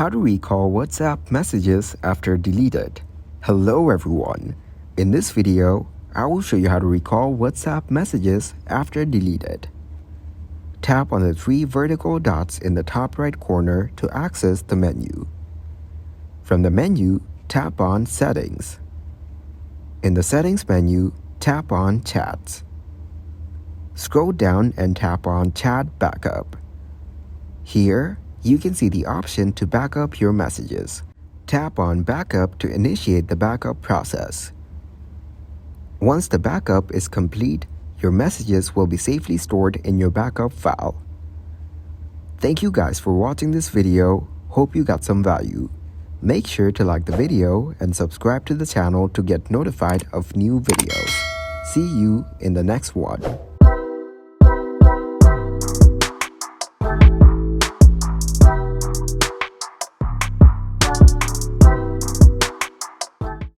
How to recall WhatsApp messages after deleted. Hello everyone. In this video, I will show you how to recall WhatsApp messages after deleted. Tap on the three vertical dots in the top right corner to access the menu. From the menu, tap on Settings. In the Settings menu, tap on Chats. Scroll down and tap on Chat Backup. Here, you can see the option to back up your messages. Tap on Backup to initiate the backup process. Once the backup is complete, your messages will be safely stored in your backup file. Thank you guys for watching this video. Hope you got some value. Make sure to like the video and subscribe to the channel to get notified of new videos. See you in the next one.